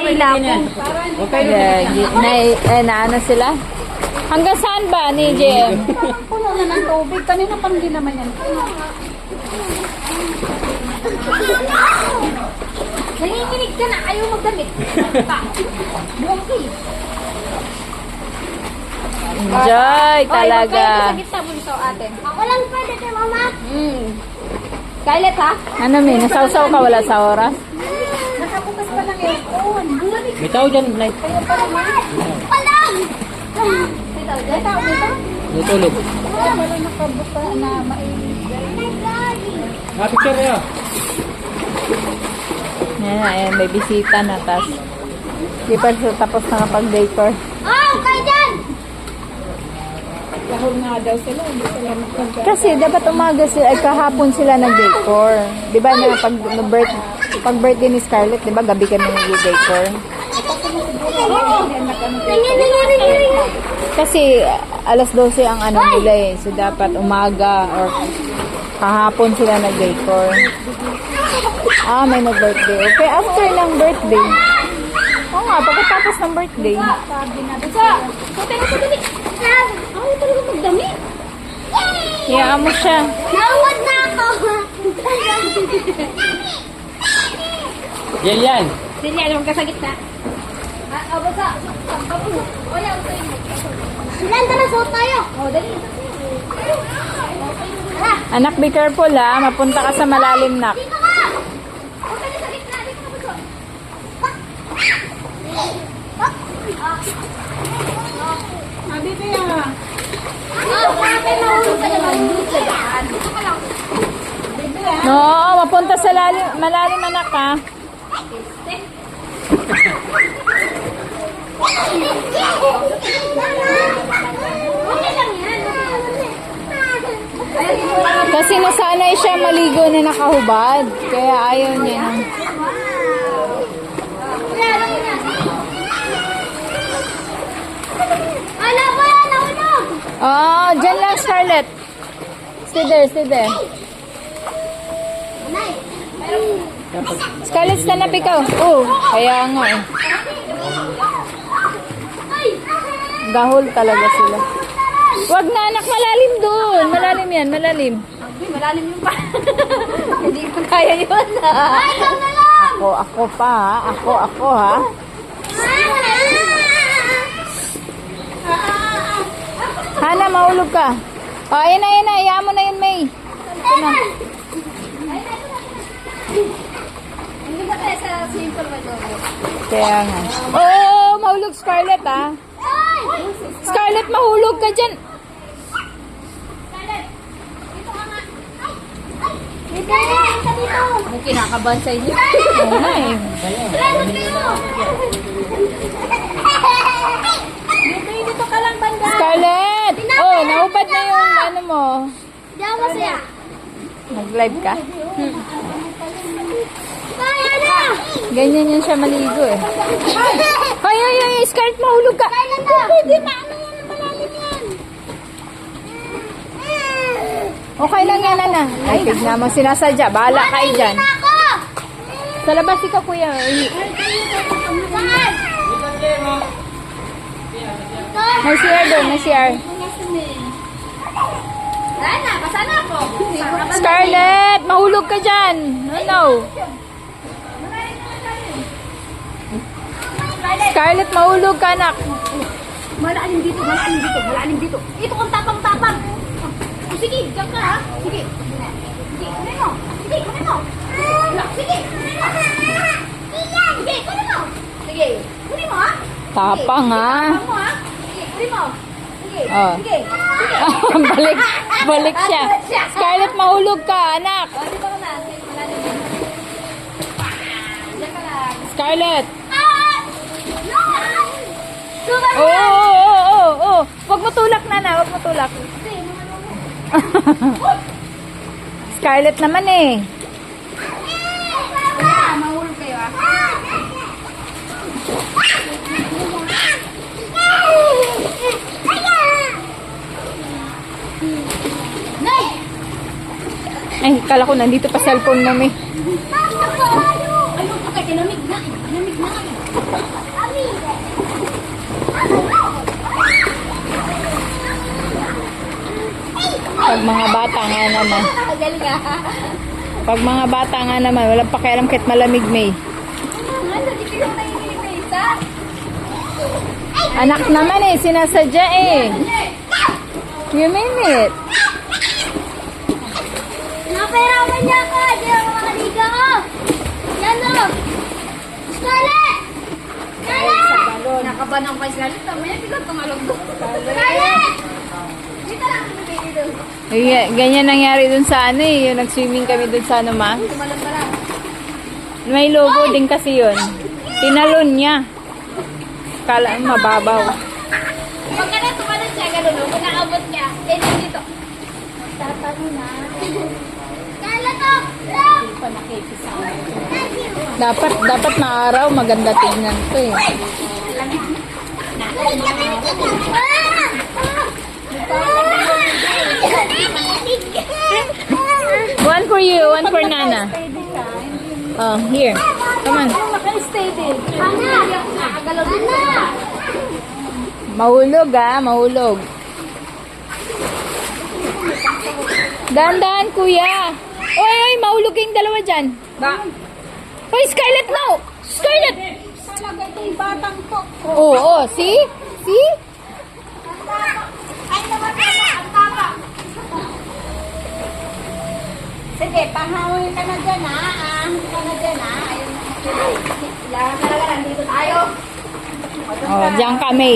pila ko. Okay na ano sila? Hanggang saan ba ni JM? Puno na ng tubig. Kanina pang di naman yan. Nanginginig ka na. Ayaw magdamit. Bukay. Enjoy talaga. Sa gitna mo ito, ate. Ako lang pwede kay mama. Scarlett, ha? Ano may nasawsaw ka wala sa oras? Nakabukas pa lang aircon. Bitaw dyan, Nay. Kayo pa naman. Palang! Bitaw, bitaw, bitaw. Natulog. Wala nakabuka na mainit. Picture kayo. Ayan, may bisita na. Tapos nakapag-decor. Oh, kayo dyan! Kasi dapat umaga sila, ay kahapon sila nag-decor. Di ba na pag birthday ni Scarlett, di ba gabi kami nag-decor? Kasi alas 12 ang ano nila eh. So dapat umaga or kahapon sila nag-decor. May nag-birthday. Okay, after ng birthday. Oo nga, pagkatapos ng birthday. Sabi na. Bisa! Putay na sa dali! Ako talaga magdami! Hayaan mo siya. Nawad na ako! Yan yan. Hindi, alam ka sa gitna. Basa! Wala, ilan na suot tayo? Dali. Anak, be careful ha. Mapunta ka sa malalim na. Dito ka! Huwag ka na sa gitna. Dito ka ba? Sabi ko yan. Bakit nahulog ka naman? Dito ka lang. No, mapunta sa malalim anak ha. Okay lang yan. Kasi nasanay siya maligo na nakahubad. Kaya ayaw niya. Ala ko yan, nahulog! Dyan lang Scarlett. Stay there. Scarlett, stand up ikaw. Kaya nga eh. Gahol talaga sila. Wag na anak, malalim doon. Malalim yan, malalim. Malalim yung pa. Hindi ko kaya yun. Ay, ikaw na lang! Ako pa ha. Ako ha. Hana, mahulog ka. Ayan na. Hayaan mo na yun, May. Ito na. Hindi ba tayo sa simple ba doon? Kaya nga. Mahulog Scarlett ha. Scarlett, mahulog ka dyan. Dito ka nga. Dito. May kinakabahan sa inyo. Oo nga eh. Salamat kayo. Dito ka lang banda. Scarlett! Nahubad na yung ano mo. Di ako masaya. Nag-live ka? Kaya na! Ganyan yan siya maligo eh. Ay, Scarlett, mahulog ka. Pwede na. Ano yan? Malalim yan. Okay lang yan, Ana. Ay, tignan mo, sinasadya. Bahala kayo dyan. Ako! Sa labas ikaw, kuya. Saan? May CR doon, may CR. Sana, basa na ako. Scarlett, mahulog ka dyan. No. Scarlett, mahulog ka, anak. Malalim dito. Ito kang tapang-tapang. Sige, diyan ka ha. Sige. Kunin mo. Sige. Sige, kunin mo. Sige, kunin mo ha. Tapang, ha? Tapang mo ha. Sige, kunin mo. Sige. Oh. Sige. Balik siya. Scarlett, mahulog ka, anak. Dito ka na. Malalim dito. Diyan ka lang. Scarlett. Sugar na. Oo. Wag mo tulak, Nana. Wag mo tulak. Scarlett naman eh. Mahulog kayo ah. Nay! Ay, kala ko nandito pa cellphone mo, eh. Ayun, pagka lamig na. Pag mga bata nga naman. Galing ah. Pag mga bata nga naman, walang pakialam kahit malamig, May. Ano, di kayo nahihilig na isa? Anak naman eh, sinasadya eh. You mean it? Napahirapan niya ako. Di ako makaliga ko. Yan o. Scarlett! Scarlett! Nakabanang pa Scarlett. Mamaya biglang tumalog doon. Scarlett! Dito lang. Dito. Ganyan nangyari dun sa ano eh, yung nag-swimming kami dun sa ano ma. Tumalog pa lang. May logo din kasi yun. Tinalon niya. Kala mababaw. Pag ka na tumalog siya, gano'n. Kung nakaabot niya, eh dito. Tatalo na. Scarlett o! Dapat na araw, maganda tignan to eh. One for you, one for Nana. Oh, here. Come on. Naka-stay din. Ana! Nakagalaw din. Ana! Mahulog ah, mahulog. Dahan-dahan kuya. Oy, oy, mahulog kayong dalawa dyan. Oy, Scarlett, no! Scarlett! Talaga ito yung batang to. Oo, oh, see? See? Ay, naman ang tama. Sige, pangahawin ka na dyan, ha? Ahawin ka na dyan, ha? Ayun. Kailangan talaga nandito tayo. Oh, diyan kami.